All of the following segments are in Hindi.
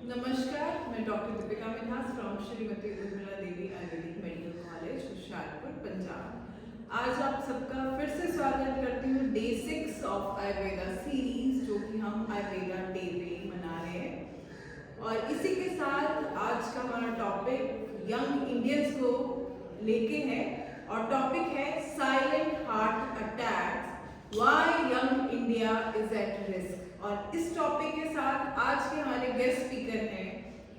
नमस्कार, मैं doctor Deepika Minhas from Shrimati Urmila Devi Ayurvedic medical college Hoshiarpur Punjab. आज आप सबका फिर से स्वागत करती हूँ डे 6 ऑफ आयुर्वेदा सीरीज, जो कि हम आयुर्वेदा डे पे मना रहे हैं। और इसी के साथ आज का हमारा टॉपिक यंग इंडियंस को लेके है और टॉपिक है silent heart attacks, why young India is at risk. और इस टॉपिक के साथ आज के हमारे गेस्ट स्पीकर हैं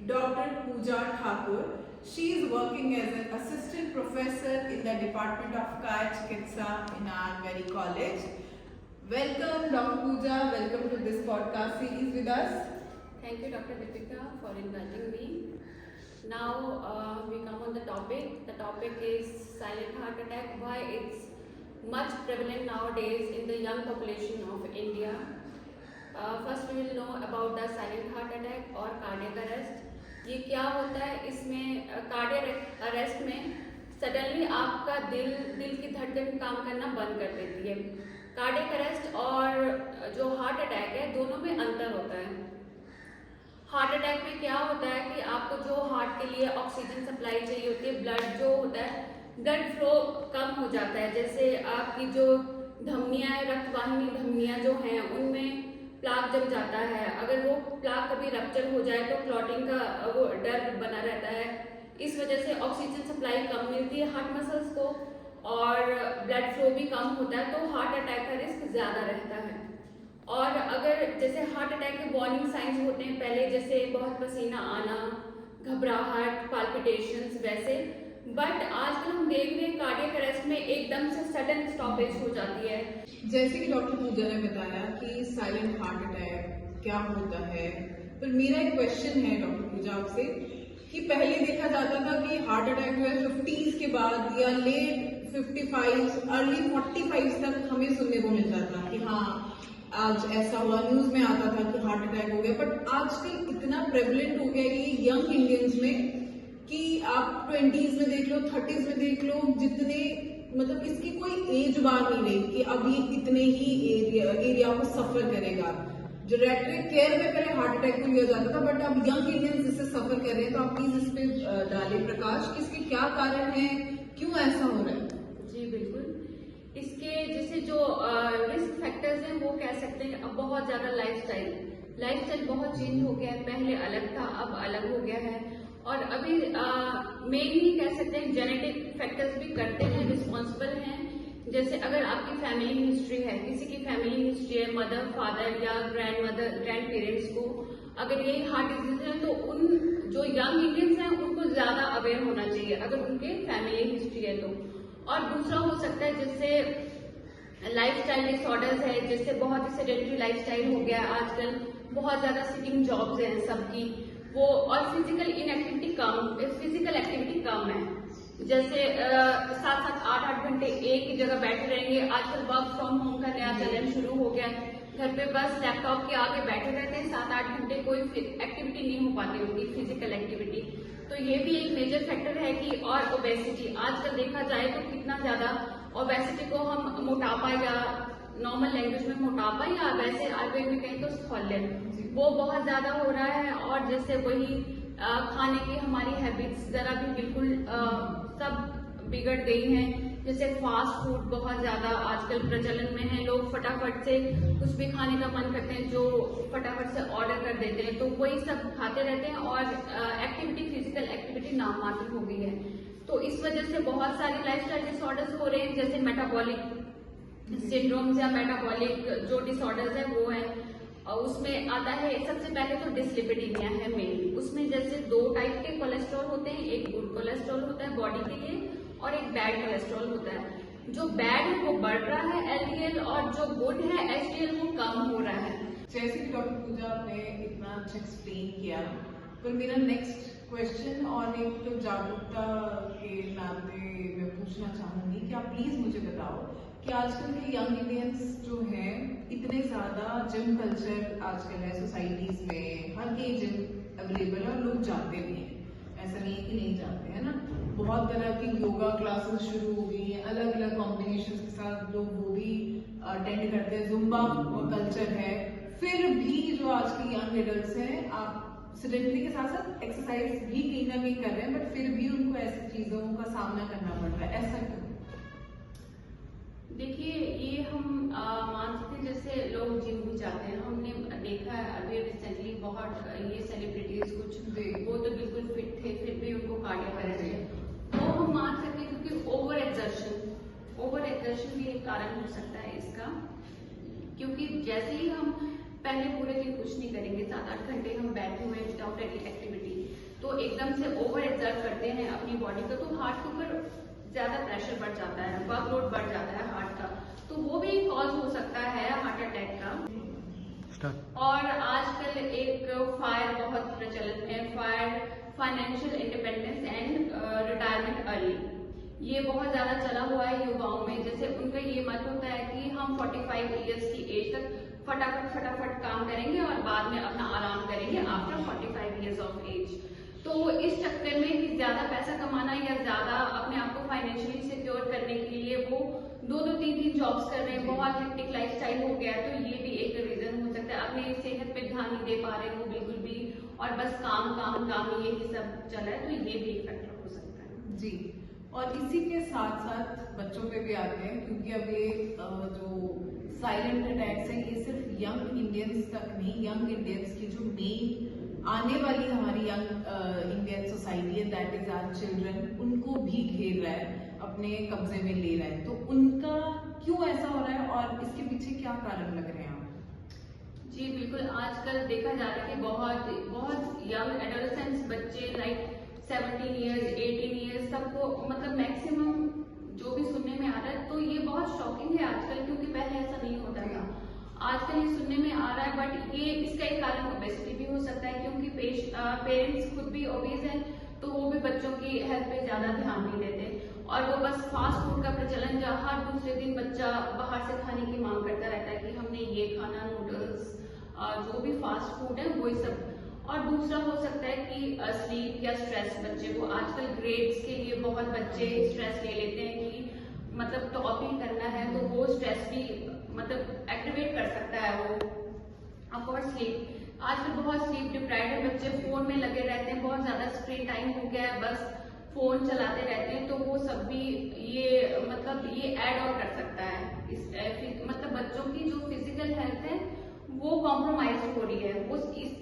doctor Pooja Thakur. She is working as an assistant professor in the department of Kaya Chikitsa in our very college. Welcome doctor Pooja, welcome to this podcast series with us. Thank you, Dr. Deepika, for inviting me. Now we come on the topic. The topic is silent heart attack. Why it's much prevalent nowadays in the young population of India. First we will know about the silent heart attack or cardiac arrest. ये क्या होता है? इसमें कार्डियक अरेस्ट में सडनली आपका दिल की धड़कन काम करना बंद कर देती है। कार्डियक अरेस्ट और जो हार्ट अटैक है, दोनों में अंतर होता है। हार्ट अटैक में क्या होता है कि आपको जो हार्ट के लिए ऑक्सीजन सप्लाई चाहिए होती है, ब्लड जो होता है, ब्लड फ्लो कम हो जाता है। जैसे आपकी जो धमनियाँ है, रक्तवाहिनी धमनियाँ जो हैं, उनमें प्लाक जम जाता है। अगर वो प्लाक कभी रप्चर हो जाए तो क्लॉटिंग का वो डर बना रहता है। इस वजह से ऑक्सीजन सप्लाई कम मिलती है हार्ट मसल्स को और ब्लड फ्लो भी कम होता है, तो हार्ट अटैक का रिस्क ज़्यादा रहता है। और अगर जैसे हार्ट अटैक के वार्निंग साइंस होते हैं पहले, जैसे बहुत पसीना आना, घबराहट, पाल्पिटेशंस वैसे, बट आजकल हम देख रहे हैं कार्डियक अरेस्ट में एकदम से सडन स्टॉपेज हो जाती है। जैसे कि डॉक्टर पूजा ने बताया कि साइलेंट हार्ट अटैक क्या होता है, तो मेरा एक क्वेश्चन है डॉक्टर पूजा आपसे कि पहले देखा जाता था कि हार्ट अटैक जो है 50s के बाद या लेट 55 अर्ली 45 तक हमें सुनने को मिलता था कि हाँ आज ऐसा हुआ, न्यूज में आता था कि हार्ट अटैक हो गया। बट आजकल इतना प्रेवलेंट हो गया ये यंग इंडियंस में कि आप 20s में देख लो, 30s में देख लो, जितने मतलब इसकी कोई एज बार नहीं रही कि अब ये इतने ही एरिया को सफर करेगा। जो रेट्रिक केयर में पहले हार्ट अटैक को लिया जाता था, बट अब यंग इंडियंस इससे सफर कर रहे हैं। तो आप प्लीज इस पे डालें प्रकाश कि इसके क्या कारण है, क्यों ऐसा हो रहा है। जी बिल्कुल, इसके जैसे जो रिस्क फैक्टर्स हैं वो कह सकते हैं। अब बहुत ज़्यादा लाइफस्टाइल बहुत चेंज हो गया है। पहले अलग था, अब अलग हो गया है। और अभी मेनली कह सकते हैं जेनेटिक फैक्टर्स भी करते हैं, रिस्पॉन्सिबल हैं। जैसे अगर आपकी फैमिली हिस्ट्री है, किसी की फैमिली हिस्ट्री है, मदर फादर या ग्रैंड पेरेंट्स को अगर यही हार्ट डिजीज है, तो उन जो यंग इंडियंस हैं उनको ज्यादा अवेयर होना चाहिए अगर उनके फैमिली हिस्ट्री है तो। और दूसरा हो सकता है जैसे लाइफस्टाइल डिसऑर्डर्स है, जैसे बहुत ही सेडेंटरी लाइफस्टाइल हो गया है आजकल, बहुत ज्यादा सिटिंग जॉब्स हैं सबकी वो, और फिजिकल एक्टिविटी कम है। जैसे 7-7, 8-8 घंटे एक ही जगह बैठे रहेंगे। आजकल वर्क फ्रॉम होम का नया चलन शुरू हो गया है। घर पे बस लैपटॉप के आगे बैठे रहते हैं 7-8 घंटे, कोई एक्टिविटी नहीं हो पाती उनकी, फिजिकल एक्टिविटी। तो ये भी एक मेजर फैक्टर है कि, और ओबेसिटी आजकल देखा जाए तो कितना ज्यादा ओबेसिटी को हम मोटापा या नॉर्मल लैंग्वेज में मोटापा या वैसे आयुर्वेद में कहें तो स्थौल्य, वो बहुत ज्यादा हो रहा है। और जैसे वही खाने की हमारी हैबिट्स जरा भी बिल्कुल सब बिगड़ गई हैं। जैसे फास्ट फूड बहुत ज्यादा आजकल प्रचलन में है। लोग फटाफट से कुछ भी खाने का मन करते हैं जो फटाफट से ऑर्डर कर देते हैं, तो वही सब खाते रहते हैं और फिजिकल एक्टिविटी नामात्र हो गई है। तो इस वजह से बहुत सारी लाइफस्टाइल डिसऑर्डर्स हो रहे हैं, जैसे मेटाबॉलिक सिंड्रोम्स या मेटाबॉलिक जो डिसऑर्डर्स है वो है। उसमें आता है सबसे पहले तो डिसलिपिडीमिया है मेनली। उसमें जैसे 2 टाइप के कोलेस्ट्रॉल होते हैं, एक गुड कोलेस्ट्रॉल होता है बॉडी के लिए और एक बैड कोलेस्ट्रॉल होता है। जो बैड है वो बढ़ रहा है एलडीएल, और जो गुड है एचडीएल वो कम हो रहा है। जैसे कि डॉक्टर पूजा आपने इतना अच्छा एक्सप्लेन किया, पर मेरा नेक्स्ट क्वेश्चन और एक तो जागरूकता के नाते मैं पूछना चाहूंगी कि आप प्लीज मुझे बताओ कि आजकल के यंग इंडियंस जो हैं, इतने ज्यादा जिम कल्चर आजकल है सोसाइटीज में, हर कहीं जिम अवेलेबल है और लोग जाते भी हैं, ऐसा नहीं है कि नहीं जाते हैं ना। बहुत तरह की योगा क्लासेस शुरू हो गई हैं, अलग अलग कॉम्बिनेशन के साथ लोग वो भी अटेंड करते हैं, जुम्बा कल्चर है। फिर भी जो आज के यंग एडल्ट्स हैं, आप सिडेंटरी के साथ साथ एक्सरसाइज भी कहीं ना कहीं कर रहे हैं, बट फिर भी उनको ऐसी चीजों का सामना करना पड़ रहा है, ऐसा क्यों? देखिए, ये हम मान सकते हैं, जैसे लोग जिम भी जाते हैं, हमने देखा है अभी रिसेंटली बहुत ये सेलिब्रिटीज कुछ वो तो बिल्कुल फिट थे, फिर भी उनको कार्डियक अरेस्ट है, वो हम मान सकते हैं क्योंकि ओवर एक्सर्शन भी एक कारण हो सकता है इसका। क्योंकि जैसे ही हम पहले पूरे दिन कुछ नहीं करेंगे, 7-8 घंटे हम बैठे हुए विदाउट एनी एक्टिविटी, तो एकदम से ओवर एक्सर्ट करते हैं अपनी बॉडी को, तो हार्ट के ऊपर ज्यादा प्रेशर बढ़ जाता है, वर्कलोड बढ़ जाता है हार्ट का, तो वो भी कॉज हो सकता है हार्ट अटैक का। और आजकल एक फायर बहुत प्रचलित है, financial independence and retirement early, ये बहुत ज्यादा चला हुआ है युवाओं में। जैसे उनका ये मत होता है कि हम 45 इयर्स की एज तक फटाफट काम करेंगे और बाद में अपना आराम करेंगे आफ्टर 45 इयर्स ऑफ एज। तो इस चक्कर में कि ज्यादा पैसा कमाना या ज्यादा अपने आप को फाइनेंशियली सिक्योर करने के लिए वो 2-3 जॉब्स कर रहे हैं, बहुत हेक्टिक लाइफस्टाइल हो गया है, तो ये भी एक रीजन हो सकता है। अपनी सेहत पे ध्यान नहीं दे पा रहे वो बिल्कुल भी, और बस काम यही सब चला है, तो ये भी एक फैक्टर हो सकता है। जी, और इसी के साथ साथ बच्चों पे भी आते हैं, क्योंकि अब ये जो साइलेंट अटैक्स हैं ये सिर्फ यंग इंडियंस तक नहीं, यंग इंडियंस की जो मेन आने वाली हमारी यंग इंडियन सोसाइटी है, दैट इज आवर चिल्ड्रन, उनको भी घेर रहा है, अपने कब्जे में ले रहा है। तो उनका क्यों ऐसा हो रहा है और इसके पीछे क्या कारण लग रहे हैं आप? जी बिल्कुल, आजकल देखा जा रहा है कि बहुत यंग एडोलेसेंट्स बच्चे लाइक 17 इयर्स 18 इयर्स सबको, मतलब मैक्सिमम जो भी सुनने में आ रहा है, तो ये बहुत शॉकिंग है आजकल, क्योंकि पहले ऐसा नहीं होता था। आजकल ये सुनने में आ रहा है, बट ये इसका एक कारण ओबेसिटी भी हो सकता है, क्योंकि पेरेंट्स खुद भी ओबेस हैं, तो वो भी बच्चों की हेल्थ पे ज्यादा ध्यान नहीं देते, और वो बस फास्ट फूड का प्रचलन, जहाँ हर दूसरे दिन बच्चा बाहर से खाने की मांग करता रहता है कि हमने ये खाना, नूडल्स, जो भी फास्ट फूड है वही सब। और दूसरा हो सकता है कि स्लीप या स्ट्रेस, बच्चे को आजकल ग्रेड्स के लिए बहुत बच्चे स्ट्रेस ले लेते हैं कि मतलब टॉपिंग करना है, तो वो स्ट्रेस भी मतलब एक्टिवेट कर सकता है वो। और स्लीप, आजकल बहुत स्लीप डिप्राइव्ड है बच्चे, फोन में लगे रहते हैं, बहुत ज्यादा स्क्रीन टाइम हो गया है, बस फोन चलाते रहते हैं, तो वो सब भी ये मतलब ये ऐड ऑन कर सकता है मतलब बच्चों की जो फिजिकल हेल्थ है वो कॉम्प्रोमाइज हो रही है,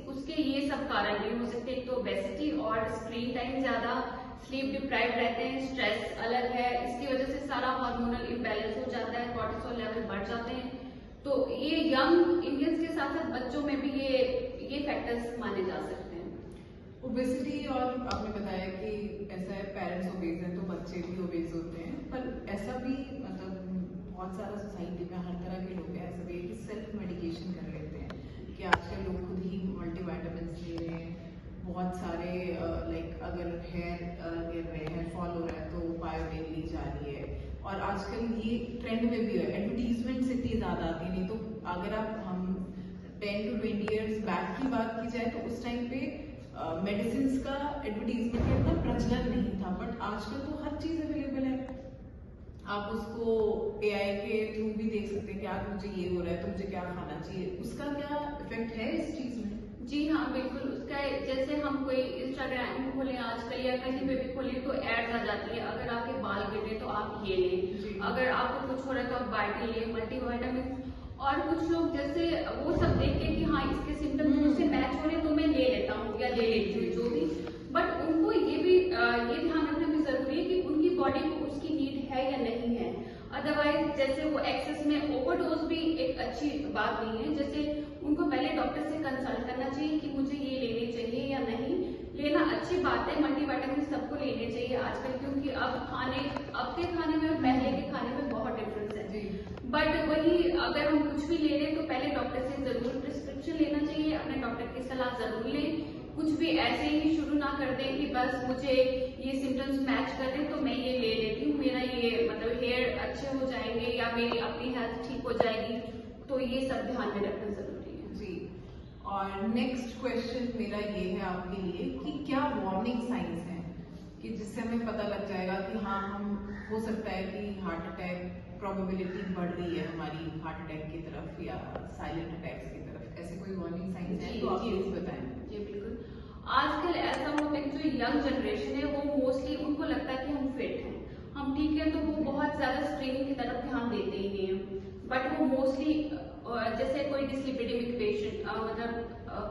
उसके ये सब कारण भी हो सकते हैं। एक तो ओबेसिटी और स्क्रीन टाइम ज्यादा, स्लीप डिप्राइव्ड रहते हैं, स्ट्रेस अलग है, इसकी वजह से सारा हार्मोनल इम्बैलेंस हो जाता है, कोर्टिसोल लेवल बढ़ जाते हैं। तो ये यंग इंडियंस के साथ साथ बच्चों में भी ये फैक्टर्स माने जा सकते हैं। ओबेसिटी, और आपने बताया कि ऐसा है पेरेंट्स ओबेस हैं तो बच्चे भी ओबेस होते हैं, पर ऐसा भी मतलब बहुत सारा सोसाइटी में हर तरह के लोग ऐसा भी है कि सेल्फ मेडिकेशन कर लेते हैं, कि आजकल लोग खुद ही मल्टीविटामिन्स ले रहे हैं, बहुत सारे लाइक अगर हेयर गिर रहे हैं, फॉल हो रहा है तो बायोटेन ली जा रही है, और आजकल ये ट्रेंड में भी है, एडवर्टीजमेंट इतनी ज्यादा आती नहीं। तो अगर हम 10 to 20 ईयर्स बैक की बात की जाए तो उस टाइम पे मेडिसिन का एडवर्टीजमेंट का इतना प्रचलन नहीं था, बट आजकल तो हर चीज अवेलेबल है, आप उसको AI के थ्रू भी देख सकते हैं कि आज मुझे ये हो रहा है तो मुझे क्या खाना चाहिए, उसका क्या इफेक्ट है इस चीज में? जी हाँ बिल्कुल, उसका जैसे हम कोई इंस्टाग्राम खोलें आजकल या कहीं पे भी खोलें तो एड्स आ जाती है, अगर आपके बाल गिरे तो आप ये लें, अगर आपको कुछ हो रहा है तो आप बायोटिन लें, मल्टीविटामिन। और कुछ लोग जैसे वो सब देख के कि हाँ इसके सिम्टम मुझसे मैच हो रहे हैं तो मैं ले लेता हूँ या ले लेती हूँ जो भी, बट उनको ये ध्यान रखना भी जरूरी है कि उनकी बॉडी को उसकी नीड है या नहीं है। अदरवाइज जैसे वो एक्सेस में ओवरडोज भी एक अच्छी बात नहीं है, जैसे उनको पहले डॉक्टर से कंसल्ट करना चाहिए कि मुझे ये लेने चाहिए या नहीं लेना। अच्छी बात है, मल्टीविटामिन सबको लेने चाहिए आजकल, क्योंकि अब के खाने में और पहले के खाने में बहुत डिफरेंस है। बट वही अगर हम कुछ भी ले लें तो पहले डॉक्टर से जरूर प्रिस्क्रिप्शन लेना चाहिए, अपने डॉक्टर की सलाह जरूर लें। कुछ भी ऐसे ही शुरू ना कर दें कि बस मुझे ये सिम्टम्स मैच कर रहे तो मैं ये ले लेती हूँ, मेरा ये मतलब हेयर अच्छे हो जाएंगे या मेरी अपनी हेल्थ ठीक हो जाएगी, तो ये सब ध्यान में रखना जरूरी है। जी, और नेक्स्ट क्वेश्चन मेरा ये है आपके लिए कि क्या वार्निंग साइंस हैं कि जिससे हमें पता लग जाएगा कि हाँ हम हो सकता है कि हार्ट अटैक प्रोबेबिलिटी बढ़ रही है हमारी हार्ट अटैक की तरफ या साइलेंट अटैक्स की तरफ, ऐसे कोई वार्निंग साइंस है तो आप प्लीज बताएं। जी बिल्कुल। आजकल ऐसा होता है कि जो यंग जनरेशन है वो मोस्टली उनको लगता है कि हम फिट हैं, हम ठीक है, तो वो बहुत ज्यादा स्क्रीनिंग की तरफ ध्यान देते ही नहीं है। बट वो मोस्टली जैसे कोई डिसलिपिडेमिक पेशेंट मतलब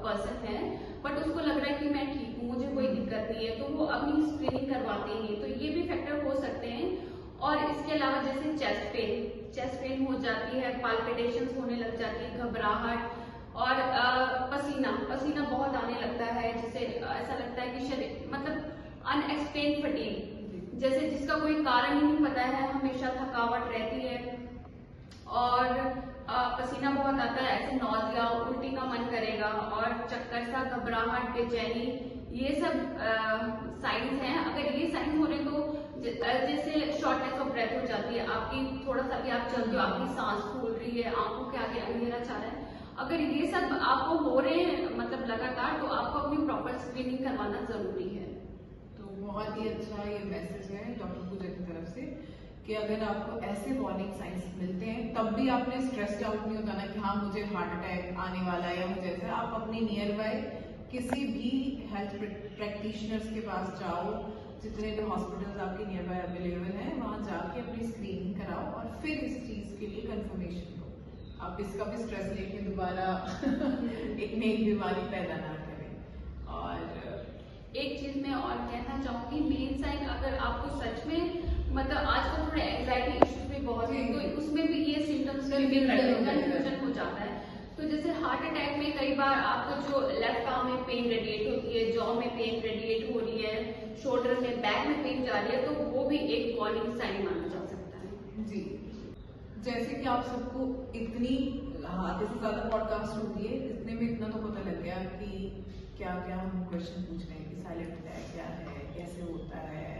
पर्सन है, बट उसको लग रहा है कि मैं ठीक हूँ, मुझे कोई दिक्कत नहीं है, तो वो अपनी स्क्रीनिंग करवाते ही नहीं। तो ये भी फैक्टर हो सकते हैं। और इसके अलावा जैसे चेस्ट पेन हो जाती है, पाल्पिटेशंस होने लग जाती है, घबराहट, और पसीना बहुत आने लगता है, जिससे ऐसा लगता है कि शरीर मतलब अनएक्सप्लेन फटीग, जैसे जिसका कोई कारण ही नहीं पता है, हमेशा थकावट रहती है और पसीना बहुत आता है, ऐसे नौजिया, उल्टी का मन करेगा और चक्कर सा, घबराहट, बेचैनी, ये सब साइंस हैं। अगर ये साइंस हो रहे तो जैसे शॉर्टनेस ऑफ ब्रेथ हो जाती है, आपकी थोड़ा सा भी आप चलते हो, आपकी सांस फूल रही है, आंखों के आगे अंधेरा छा रहा है, अगर ये सब आपको हो रहे हैं मतलब लगातार, तो आपको अपनी प्रॉपर स्क्रीनिंग करवाना जरूरी है। तो बहुत ही अच्छा ये मैसेज है डॉक्टर पूजा की तरफ से कि अगर आपको ऐसे वार्निंग साइंस मिलते हैं तब भी आपने स्ट्रेस्ड आउट नहीं होता ना कि हाँ मुझे हार्ट अटैक आने वाला है या मुझे ऐसा, आप अपने नियर बाय किसी भी हेल्थ प्रैक्टिशनर्स के पास जाओ, जितने भी हॉस्पिटल्स आपके नियर बाय अवेलेबल हैं वहाँ जाके अपनी स्क्रीनिंग कराओ और फिर इस चीज़ के लिए कंफर्मेशन लो। आप इसका भी स्ट्रेस लेके दोबारा एक नई बीमारी पैदा ना करें। और एक चीज मैं और कहना चाहूंगी, मेन साइन अगर आपको सच में मतलब आजकल थोड़ा एंजाइटी इश्यूज भी बहुत है, तो उसमें भी ये सिम्टम्स कंफ्यूजन हो जाता है। तो जैसे हार्ट अटैक में कई बार आपको जो लेफ्ट आर्म में पेन रेडिएट होती है, जॉ में पेन रेडिएट हो रही है, शोल्डर में, बैक में पेन जा रही है, तो वो भी एक वार्निंग साइन माना जा सकता है। जी, जैसे कि आप सबको इतनी आधे से ज्यादा पॉडकास्ट होती है, इतने में इतना तो पता लग गया कि क्या क्या हम क्वेश्चन पूछ रहे हैं कि साइलेंट अटैक क्या है, कैसे होता है,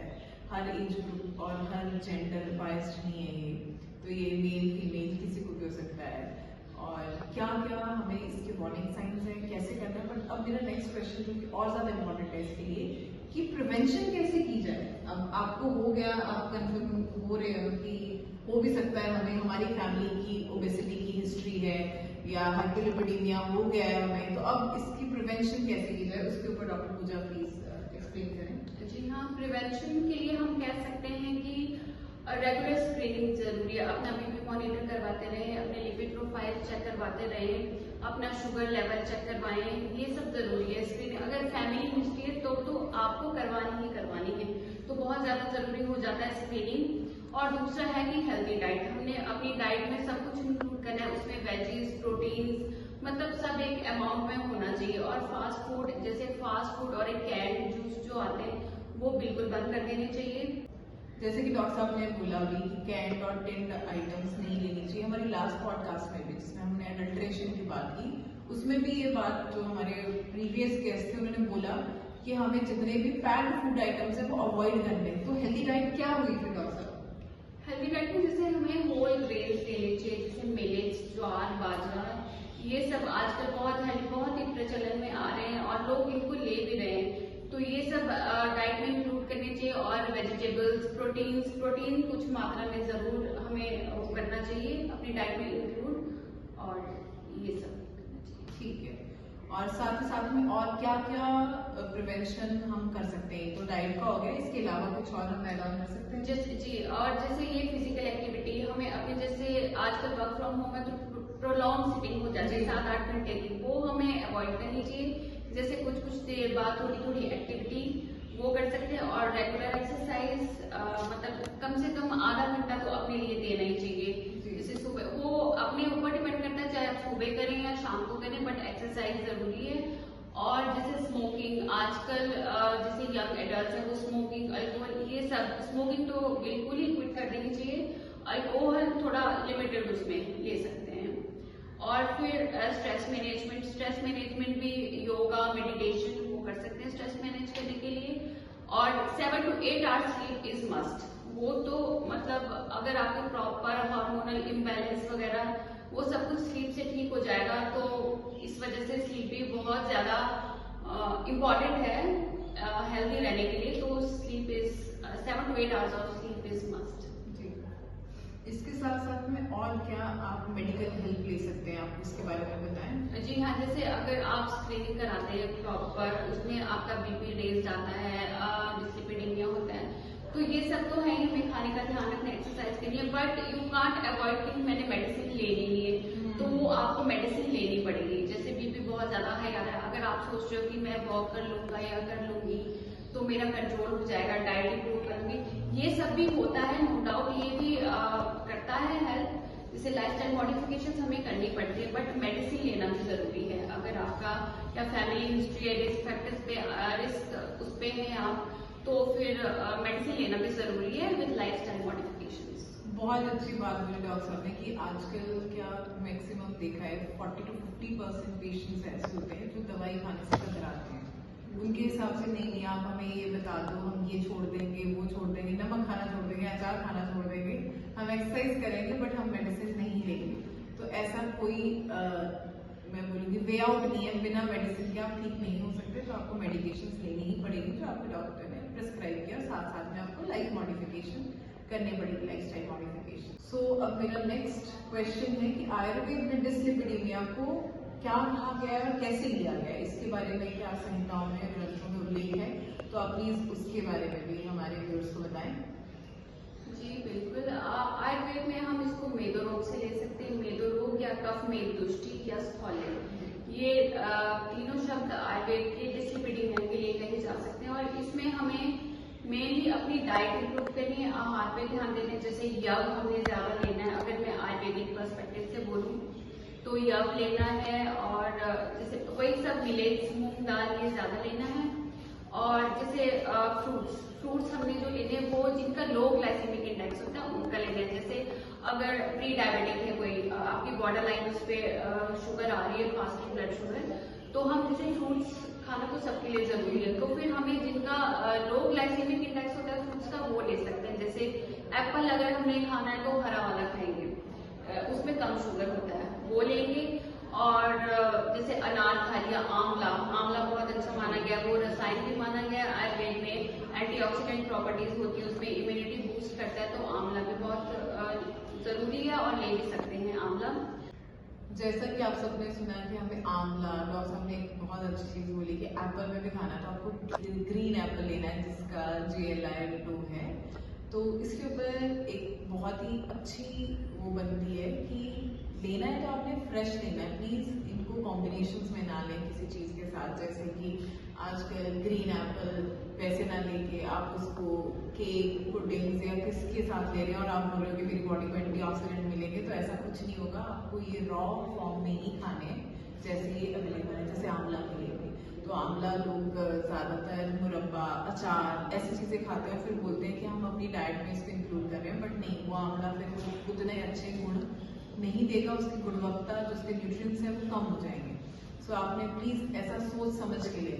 हर एज ग्रुप और हर जेंडर बाइस्ड नहीं है ये, तो ये मेल फीमेल किसी को भी हो सकता है, और क्या क्या हमें इसके वार्निंग साइंस हैं, कैसे करना है। बट अब मेरा नेक्स्ट क्वेश्चन जो कि और ज्यादा इम्पोर्टेंट है इसके लिए कि प्रिवेंशन कैसे की जाए। अब आपको हो गया, आप कंफर्म हो रहे हो कि हो भी सकता है हमें हमारी फैमिली की ओबेसिटी की हिस्ट्री है या हाइपरलिपिडीमिया हो गया है हमें, तो अब इसकी प्रिवेंशन कैसे की जाए, उसके ऊपर डॉक्टर पूजा प्लीज एक्सप्लेन करें। जी हाँ, प्रिवेंशन के लिए हम कह सकते हैं कि रेगुलर स्क्रीनिंग जरूरी है। अपना बीपी मॉनिटर करवाते रहें, अपने लिपिड प्रोफाइल चेक करवाते रहें, अपना शुगर लेवल चेक करवाएं, ये सब जरूरी है। स्क्रीनिंग अगर फैमिली हिस्ट्री है तो आपको करवानी ही करवानी है, तो बहुत ज्यादा जरूरी हो जाता है स्क्रीनिंग। और दूसरा है कि हेल्दी डाइट, हमने अपनी डाइट में सब कुछ इंक्लूड करना है, उसमें वेजीज, प्रोटीन्स, मतलब सब एक अमाउंट में होना चाहिए। और फास्ट फूड, जैसे फास्ट फूड और एक कैंड जूस जो आते हैं वो बिल्कुल बंद कर देने चाहिए। जैसे कि डॉक्टर साहब ने बोला भी कि कैंड और टिन्ड आइटम्स नहीं लेनी चाहिए। हमारी लास्ट पॉडकास्ट में भी जिसमें हमने एडल्ट्रेशन की बात की, उसमें भी ये बात जो हमारे प्रीवियस गेस्ट थे उन्होंने बोला कि हमें जितने भी पैक्ड फूड आइटम्स है वो अवॉइड करने। तो हेल्दी डाइट क्या हुई फिर डॉक्टर साहब? हेल्दी डाइट में जैसे हमें होल ग्रेन्स लेने चाहिए, जैसे मिलेट्स, ज्वार, बाजरा, ये सब आजकल बहुत ही प्रचलन में आ रहे हैं और लोग इनको ले भी रहे हैं, तो ये सब डाइट में इंक्लूड करने चाहिए। और वेजिटेबल्स, प्रोटीन कुछ मात्रा में जरूर हमें वो करना चाहिए अपनी डाइट में इंक्लूड, और ये सब करना चाहिए। ठीक है। और साथ ही साथ में और क्या क्या प्रिवेंशन हम कर सकते हैं? तो डाइट का हो गया, इसके अलावा कुछ और हम ऐड ऑन कर सकते हैं? जी, और जैसे ये फिजिकल एक्टिविटी हमें अपने, जैसे आजकल वर्क फ्रॉम होम है तो प्रोलॉन्ग सिटिंग हो जाती है 7-8 घंटे की, वो हमें अवॉइड करनी चाहिए। जैसे कुछ देर बाद थोड़ी एक्टिविटी वो कर सकते हैं। और रेगुलर एक्सरसाइज मतलब कम से कम आधा घंटा तो अपने लिए देना ही चाहिए। जैसे सुबह, वो अपने ऊपर डिपेंड करता है चाहे आप सुबह करें या शाम को करें, बट एक्सरसाइज जरूरी है। और जैसे स्मोकिंग, आजकल जैसे यंग एडल्ट है वो स्मोकिंग, अल्कोहल, ये सब, स्मोकिंग तो बिल्कुल ही क्विट कर देनी चाहिए, अल्कोहल थोड़ा लिमिटेड उसमें ले सकते हैं। और फिर स्ट्रेस मैनेजमेंट भी योगा, मेडिटेशन वो कर सकते हैं स्ट्रेस मैनेज करने के लिए। और 7 to 8 hours sleep is must, वो तो मतलब अगर आपको प्रॉपर हार्मोनल इम्बैलेंस वगैरह वो सब कुछ स्लीप से ठीक हो जाएगा, तो इस वजह से स्लीप भी बहुत ज्यादा इम्पॉर्टेंट है हेल्दी रहने के लिए। तो sleep is 7 to 8 hours of sleep is must. इसके साथ साथ में और क्या आप मेडिकल हेल्प ले सकते हैं, आप इसके बारे में बताएं। जी हाँ, जैसे अगर आप स्क्रीनिंग कराते हैं प्रॉपर, उसमें आपका बीपी रेज आता है, डिस्लिपिडीमिया होता है, तो ये सब तो है ही, हमें खाने का ध्यान रखना, एक्सरसाइज करनी है, बट यू कांट अवॉइड कि मैंने मेडिसिन ले ली है तो वो आपको मेडिसिन लेनी पड़ेगी। जैसे बीपी बहुत ज्यादा हाई आ रहा है, अगर आप सोच रहे हो कि मैं वॉक कर लूंगा या कर लूंगी तो मेरा कंट्रोल हो जाएगा, डाइट इंप्रूव करूंगी, ये सब भी होता है, नो डाउट, ये भी करता है हेल्प। जैसे लाइफस्टाइल मॉडिफिकेशन हमें करनी पड़ती है, बट मेडिसिन लेना भी जरूरी है। अगर आपका या फैमिली हिस्ट्री है, रिस्क फैक्टर्स पे रिस्क उस पे है आप, तो फिर मेडिसिन लेना भी जरूरी है विद लाइफस्टाइल मॉडिफिकेशंस। बहुत अच्छी बात बोली डॉक्टर साहब ने कि आजकल क्या मैक्सिमम देखा है 40 to 50% पेशेंट्स ऐसे होते हैं जो दवाई खाने से कतराते हैं। उनके हिसाब से नहीं आप हमें ये बता दो, हम ये छोड़ देंगे, वो छोड़ देंगे, नमक खाना छोड़ देंगे, अचार खाना छोड़ देंगे, हम एक्सरसाइज करेंगे बट हम मेडिसिन नहीं लेंगे। तो ऐसा कोई मैं बोलूँगी वे आउट नहीं है, बिना मेडिसिन के आप ठीक नहीं हो सकते, तो आपको मेडिकेशन लेनी ही पड़ेगी जो आपके डॉक्टर ने प्रिस्क्राइब किया, साथ साथ में आपको लाइफ मॉडिफिकेशन करनी पड़ेगी, लाइफस्टाइल मॉडिफिकेशन। सो अब मेरा नेक्स्ट क्वेश्चन है कि आयुर्वेद में डिस्लिपिडीमिया को क्या कहा गया है और कैसे लिया गया है, इसके बारे में क्या संहिताओं में ग्रंथों में उल्लेख है, तो आप प्लीज उसके बारे में भी हमारे व्यूअर्स को बताएं। जी बिल्कुल, आयुर्वेद में हम इसको मेदो रोग से ले सकते हैं, मेदो रोग या कफ में दुष्टि या स्थौल्य, ये तीनों शब्द आयुर्वेद के डिस्लिपिडीमिया के लिए कहे जा सकते हैं। और इसमें हमें मेनली अपनी डाइट इंप्रूव करनी है, आहार पे ध्यान देना है। जैसे यव हमें ज्यादा लेना है, अगर मैं आयुर्वेदिक पर्सपेक्टिव से बोलूँ तो यव लेना है, और जैसे वही सब मिलेट्स, मूंग दाल, ये ज्यादा लेना है। और जैसे फ्रूट्स हमने जो लेने हैं वो जिनका लो ग्लाइसेमिक इंडेक्स होता है उनका लेना है। जैसे अगर प्री डायबिटिक है कोई, आपकी बॉर्डर लाइन उस पर शुगर आ रही है, फास्टिंग ब्लड शुगर, तो हम जैसे फ्रूट्स खाना तो सबके लिए जरूरी है, तो फिर हमें जिनका लो ग्लाइसेमिक इंडेक्स होता है फ्रूट्स का वो ले सकते हैं। जैसे एप्पल अगर हमें खाना है तो हरा वाला खाएंगे, उसमें कम शुगर होता है, वो लेंगे। और जैसे अनार खा लिया, आंवला बहुत अच्छा माना गया, वो रसायन भी माना गया आयुर्वेद में, एंटीऑक्सीडेंट प्रॉपर्टीज होती है उसमें, इम्यूनिटी बूस्ट करता है, तो आंवला भी बहुत जरूरी है और ले भी सकते हैं आंवला। जैसा कि आप सबने सुना कि हमें आंवला, डॉक्टर साहब ने एक बहुत अच्छी चीज बोली कि एप्पल में भी खाना, तो आपको ग्रीन एप्पल लेना है जिसका GLI-2 है। तो इसके ऊपर एक बहुत ही अच्छी वो बनती है कि लेना है तो आपने फ्रेश लेना है, प्लीज इनको कॉम्बिनेशंस में ना लें किसी चीज के साथ। जैसे कि आजकल ग्रीन एप्पल वैसे ना लेके आप उसको केक, पुडिंग्स या किसके साथ ले रहे हैं और आप बोल रहे हो कि मेरी बॉडी को एंटीऑक्सीडेंट मिलेंगे, तो ऐसा कुछ नहीं होगा। आपको ये रॉ फॉर्म में ही खाने हैं जैसे ये अवेलेबल है, जैसे आंवला के लिए भी। तो आंवला लोग ज्यादातर मुरब्बा, अचार ऐसी चीजें खाते हैं, फिर बोलते हैं कि हम अपनी डाइट में इसको इंक्लूड कर रहे हैं, बट नहीं, वो आंवला फिर उतने अच्छे गुण नहीं देगा, उसकी गुणवत्ता जो उसके न्यूट्रिएंट्स हैं वो कम हो जाएंगे। सो आपने प्लीज ऐसा सोच समझ के ले,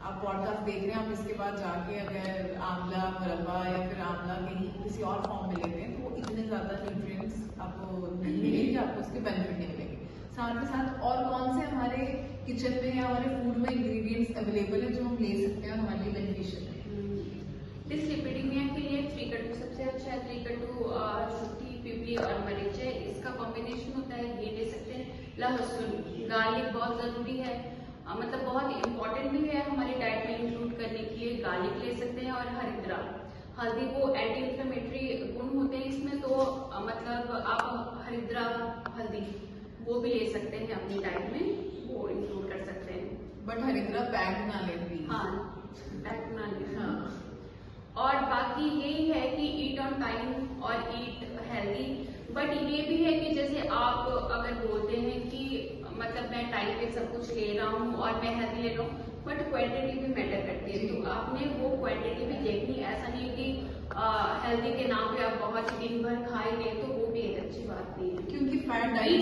आप पॉडकास्ट देख रहे हैं, आप इसके बाद जाके अगर आंवला मुरब्बा या फिर आंवला कहीं किसी और फॉर्म में लेते हैं तो वो इतने ज्यादा न्यूट्रिएंट्स आपको नहीं मिलेंगे, आपको उसके बेनिफिट नहीं मिलेंगे। साथ ही साथ और कौन से हमारे किचन में या हमारे फूड में इंग्रेडिएंट्स अवेलेबल है जो हम ले सकते हैं और हमारे लिए बेनिफिशियल है। डिस्लिपिडीमिया के लिए त्रिकटु सबसे अच्छा है। त्रिकटु शुद्धि, पिपली और मरीच है, इसका कॉम्बिनेशन होता है, ये ले सकते हैं। लहसुन, गार्लिक बहुत जरूरी है, मतलब बहुत इंपॉर्टेंट भी है हमारी डाइट में इंक्लूड करने के लिए, गार्लिक ले सकते हैं। और हरिद्रा, हल्दी, वो एंटी इंफ्लेमेटरी गुण होते हैं इसमें, तो मतलब आप हरिद्रा हल्दी वो भी ले सकते हैं अपनी डाइट में, वो इंक्लूड कर सकते हैं। बट हरिद्रा पैक ना ले प्लीज। हाँ, पैक ना ले। हाँ। और बाकी यही है कि ईट ऑन टाइम और ईट हेल्दी। बट ये भी है कि जैसे आप अगर बोलते हैं कि मतलब मैं टाइम पे सब कुछ ले रहा हूँ और मैं हेल्दी ले रहा हूँ, बट क्वांटिटी भी मैटर करती है, तो आपने वो क्वांटिटी भी देखनी। ऐसा नहीं कि हेल्दी के नाम पे आप बहुत ही दिन भर खाएंगे, तो वो भी एक अच्छी बात नहीं है। क्योंकि fat diet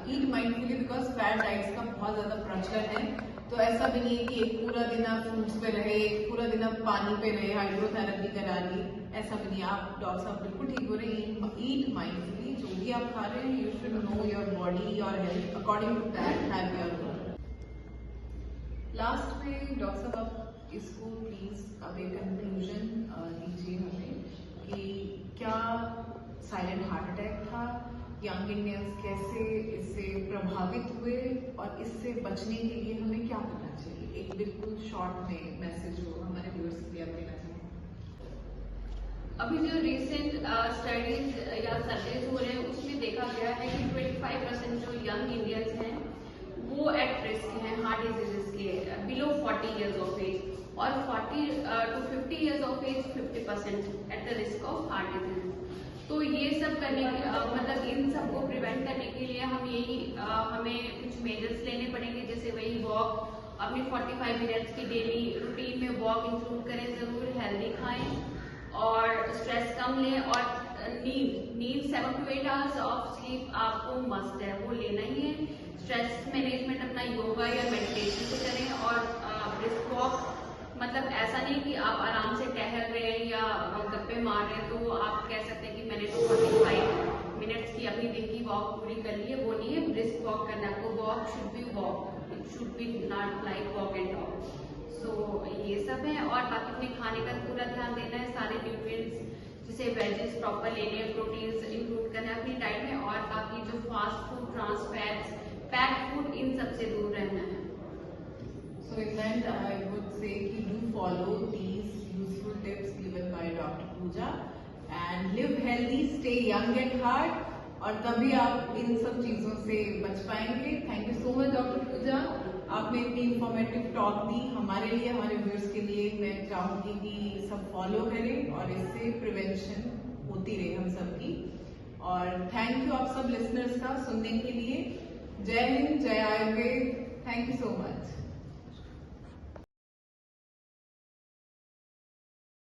eat mindfully, because fat diets का बहुत ज्यादा प्रचलन है। तो ऐसा भी नहीं है कि एक पूरा दिन आप फ्रूट्स पे रहे, एक पूरा दिन आप पानी पे रहे, हाइड्रोथेरेपी करा ली, ऐसा भी नहीं। आप डॉक्टर साहब बिल्कुल ठीक हो रहे हैं, ईट माइंडफुली, जो भी आप खा रहे हैं you should know your body, your health, according to that have your goal. Last में डॉक्टर साहब आप इसको प्लीज अब एक कंक्लूजन दीजिए हमें कि क्या साइलेंट हार्ट अटैक था, यंग इंडियंस कैसे इससे प्रभावित हुए और इससे बचने के लिए हमें क्या करना चाहिए, एक बिल्कुल शॉर्ट में मैसेज हो हमारे व्यूअर्स के लिए आप देना चाहिए। अभी जो रिसेंट स्टडीज या सर्वेज हो रहे हैं उसमें देखा गया है कि 25% जो यंग इंडियंस हैं वो एट रिस्क हैं हार्ट डिजीजेस के बिलो 40 इयर्स ऑफ एज, और 40 to 50 years of age 50% at the risk of heart disease. तो ये सब करने मतलब इन सब को प्रिवेंट करने के लिए हमें कुछ मेजर्स लेने पड़ेंगे, जैसे वही वॉक, अपनी 45 मिनट्स की डेली रूटीन में वॉक इंक्लूड करें जरूर, हेल्दी खाएं और स्ट्रेस कम लें, और नींद 7 to 8 आवर्स ऑफ स्लीप आपको मस्ट है, वो लेना ही है। स्ट्रेस मैनेजमेंट अपना योगा या मेडिटेशन से करें, और ब्रिस्क वॉक मतलब ऐसा नहीं कि आप आराम से टहल रहे हैं या गप्पे मार रहे हैं तो आप कह सकते हैं कि मैंने तो 45 मिनट्स की अपनी दिन की वॉक पूरी कर ली है, वो नहीं है। ब्रिस्क वॉक करना है आपको, walk should be walk, it should be not like walk and talk. So ये सब है, और बाकी अपने खाने का पूरा ध्यान देना है, सारे न्यूट्रिएंट्स जैसे वेजेस प्रॉपर लेने हैं, प्रोटीन्स इंक्लूड करना है अपनी डाइट में, और बाकी जो fast food, trans fats, packed food, इन सब से दूर रहना है। So in the end, I would say कि do follow these useful tips given by Dr. Pooja and live healthy, stay young at heart, और तभी आप इन सब चीजों से बच पाएंगे। Thank you so much doctor Pooja, आपने इतनी इंफॉर्मेटिव टॉक दी हमारे लिए, हमारे व्यूअर्स के लिए। मैं चाहूंगी कि सब फॉलो करें और इससे प्रिवेंशन होती रहे हम सबकी। और थैंक यू आप सब लिसनर्स का सुनने के लिए। जय हिंद, जय Ayurveda, thank you so much.